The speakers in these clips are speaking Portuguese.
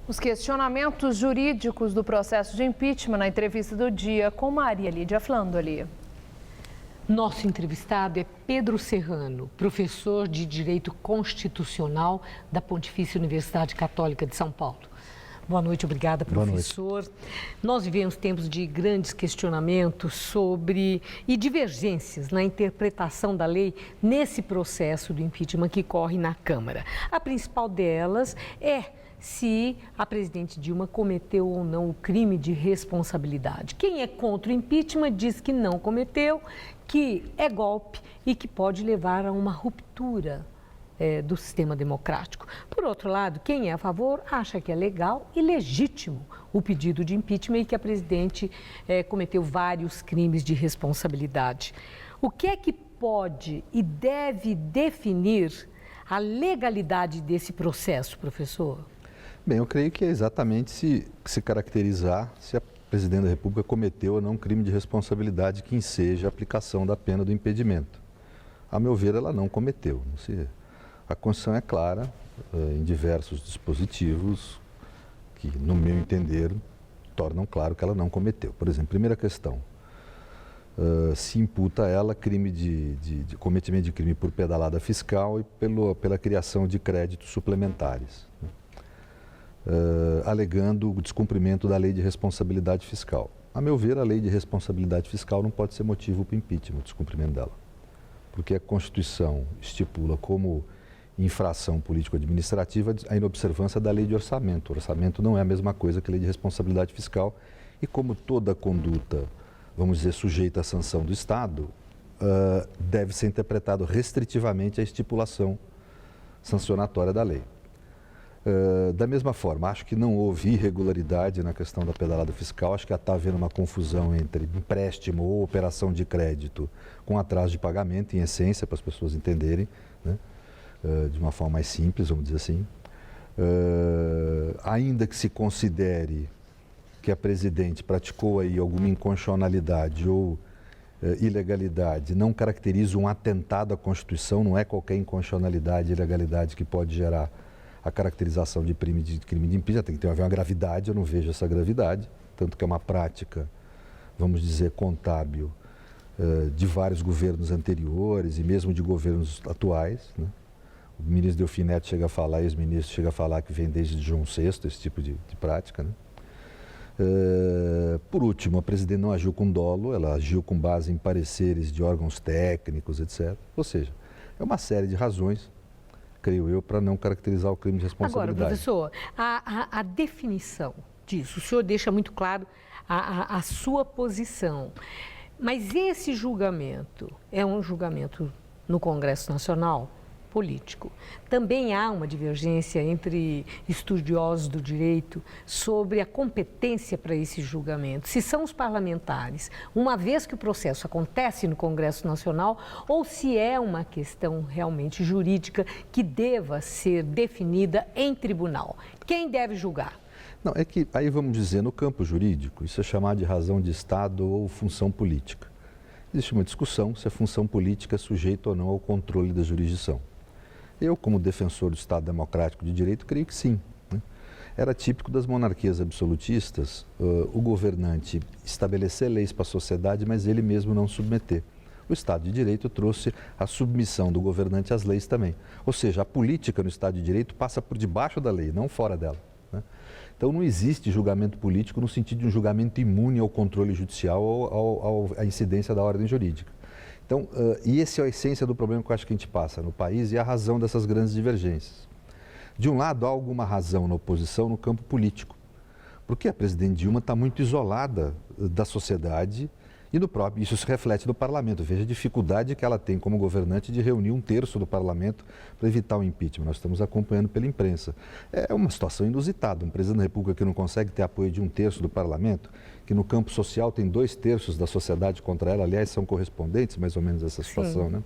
Os questionamentos jurídicos do processo de impeachment na entrevista do dia com Maria Lídia Flandoli. Nosso entrevistado é Pedro Serrano, professor de Direito Constitucional da Pontifícia Universidade Católica de São Paulo. Boa noite, obrigada, professor. Nós vivemos tempos de grandes questionamentos sobre e divergências na interpretação da lei nesse processo do impeachment que corre na Câmara. A principal delas é se a presidente Dilma cometeu ou não o crime de responsabilidade. Quem é contra o impeachment diz que não cometeu, que é golpe e que pode levar a uma ruptura do sistema democrático. Por outro lado, quem é a favor acha que é legal e legítimo o pedido de impeachment e que a presidente cometeu vários crimes de responsabilidade. O que é que pode e deve definir a legalidade desse processo, professor? Bem, eu creio que é exatamente se caracterizar se a presidente da República cometeu ou não um crime de responsabilidade que enseja a aplicação da pena do impedimento. A meu ver, ela não cometeu. A Constituição é clara em diversos dispositivos que, no meu entender, tornam claro que ela não cometeu. Por exemplo, primeira questão, se imputa a ela crime de cometimento de crime por pedalada fiscal e pela criação de créditos suplementares, alegando o descumprimento da lei de responsabilidade fiscal. A meu ver, a lei de responsabilidade fiscal não pode ser motivo para o impeachment, o descumprimento dela, porque a Constituição estipula como infração político-administrativa a inobservância da lei de orçamento. O orçamento não é a mesma coisa que a lei de responsabilidade fiscal e como toda conduta, vamos dizer, sujeita à sanção do Estado, deve ser interpretado restritivamente a estipulação sancionatória da lei. Da mesma forma, acho que não houve irregularidade na questão da pedalada fiscal, acho que está havendo uma confusão entre empréstimo ou operação de crédito com atraso de pagamento, em essência, para as pessoas entenderem, né? De uma forma mais simples, vamos dizer assim. Ainda que se considere que a presidente praticou aí alguma inconstitucionalidade ou ilegalidade, não caracteriza um atentado à Constituição, não é qualquer inconstitucionalidade e ilegalidade que pode gerar a caracterização de crime de impeachment, tem que haver uma gravidade, eu não vejo essa gravidade, tanto que é uma prática, vamos dizer, contábil de vários governos anteriores e mesmo de governos atuais, né? O ministro Delfim Neto chega a falar, e os ministros chegam a falar que vem desde João VI esse tipo de prática, né? Por último, a presidente não agiu com dolo, ela agiu com base em pareceres de órgãos técnicos, etc. Ou seja, é uma série de razões, creio eu, para não caracterizar o crime de responsabilidade. Agora, professor, a definição disso, o senhor deixa muito claro a sua posição, mas esse julgamento é um julgamento no Congresso Nacional? Político. Também há uma divergência entre estudiosos do direito sobre a competência para esse julgamento. Se são os parlamentares, uma vez que o processo acontece no Congresso Nacional, ou se é uma questão realmente jurídica que deva ser definida em tribunal. Quem deve julgar? Não, é que aí vamos dizer, no campo jurídico, isso é chamado de razão de Estado ou função política. Existe uma discussão se a função política é sujeita ou não ao controle da jurisdição. Eu, como defensor do Estado Democrático de Direito, creio que sim, né? Era típico das monarquias absolutistas o governante estabelecer leis para a sociedade, mas ele mesmo não submeter. O Estado de Direito trouxe a submissão do governante às leis também. Ou seja, a política no Estado de Direito passa por debaixo da lei, não fora dela, né? Então não existe julgamento político no sentido de um julgamento imune ao controle judicial ou à incidência da ordem jurídica. Então, e essa é a essência do problema que eu acho que a gente passa no país e a razão dessas grandes divergências. De um lado, há alguma razão na oposição no campo político, porque a presidente Dilma está muito isolada da sociedade e isso se reflete no parlamento. Veja a dificuldade que ela tem como governante de reunir 1/3 do parlamento para evitar o impeachment. Nós estamos acompanhando pela imprensa. É uma situação inusitada. Um presidente da República que não consegue ter apoio de 1/3 do parlamento, que no campo social tem 2/3 da sociedade contra ela, aliás, são correspondentes mais ou menos essa situação, né?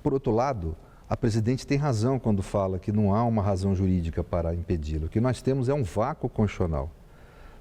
Por outro lado, a presidente tem razão quando fala que não há uma razão jurídica para impedi-lo. O que nós temos é um vácuo constitucional.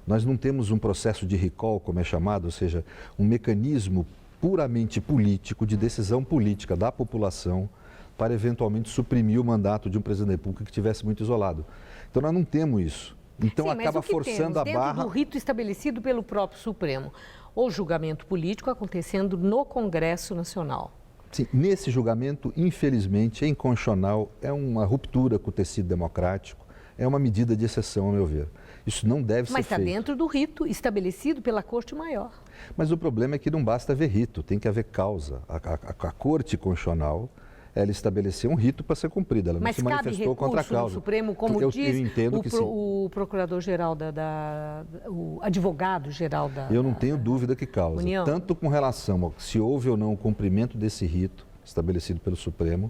Nós não temos um processo de recall, como é chamado, ou seja, um mecanismo puramente político, de decisão política da população, para eventualmente suprimir o mandato de um presidente da República que estivesse muito isolado. Então nós não temos isso. Então Sim, acaba mas o que forçando temos, a barra. dentro do rito estabelecido pelo próprio Supremo, o julgamento político acontecendo no Congresso Nacional. Sim, nesse julgamento, infelizmente, é inconstitucional, é uma ruptura com o tecido democrático, é uma medida de exceção, ao meu ver. Isso não deve Mas ser está feito. dentro do rito estabelecido pela Corte Maior. Mas o problema é que não basta haver rito, tem que haver causa. A Corte Constitucional, ela estabeleceu um rito para ser cumprido, ela não Mas se cabe manifestou contra a recurso no causa. Supremo, como eu diz entendo que sim. o procurador-geral o advogado-geral da Eu não tenho dúvida que causa, União. tanto com relação a se houve ou não o cumprimento desse rito estabelecido pelo Supremo,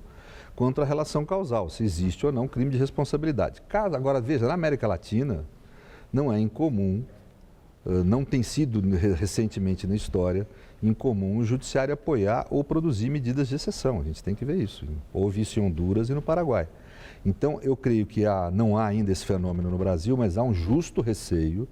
quanto a relação causal, se existe ou não crime de responsabilidade. Agora, veja, na América Latina, não é incomum, não tem sido recentemente na história, incomum o judiciário apoiar ou produzir medidas de exceção. A gente tem que ver isso. Houve isso em Honduras e no Paraguai. Então, eu creio que não há ainda esse fenômeno no Brasil, mas há um justo receio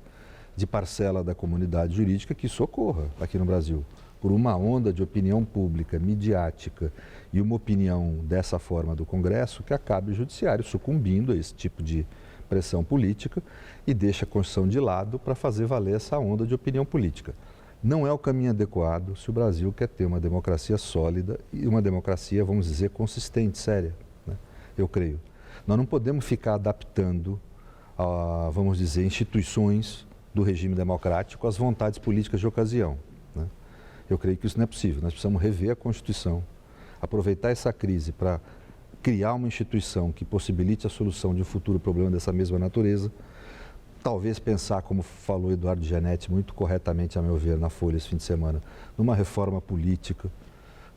de parcela da comunidade jurídica que isso ocorra aqui no Brasil, por uma onda de opinião pública, midiática e uma opinião dessa forma do Congresso que acabe o judiciário sucumbindo a esse tipo de pressão política e deixa a Constituição de lado para fazer valer essa onda de opinião política. Não é o caminho adequado se o Brasil quer ter uma democracia sólida e uma democracia, vamos dizer, consistente, séria, né? Eu creio. Nós não podemos ficar adaptando, vamos dizer, instituições do regime democrático às vontades políticas de ocasião, né? Eu creio que isso não é possível. Nós precisamos rever a Constituição, aproveitar essa crise para criar uma instituição que possibilite a solução de um futuro problema dessa mesma natureza. Talvez pensar, como falou Eduardo Gianetti muito corretamente, a meu ver, na Folha esse fim de semana, numa reforma política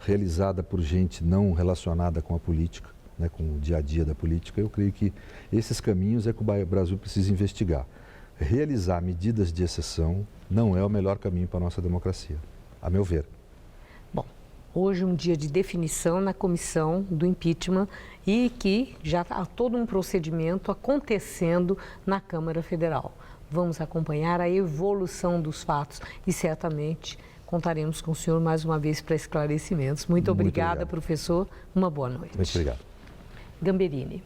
realizada por gente não relacionada com a política, né, com o dia a dia da política. Eu creio que esses caminhos é que o Brasil precisa investigar. Realizar medidas de exceção não é o melhor caminho para a nossa democracia, a meu ver. Bom, hoje é um dia de definição na comissão do impeachment e que já há todo um procedimento acontecendo na Câmara Federal. Vamos acompanhar a evolução dos fatos e certamente contaremos com o senhor mais uma vez para esclarecimentos. Muito obrigada, professor. Uma boa noite. Muito obrigado. Gamberini.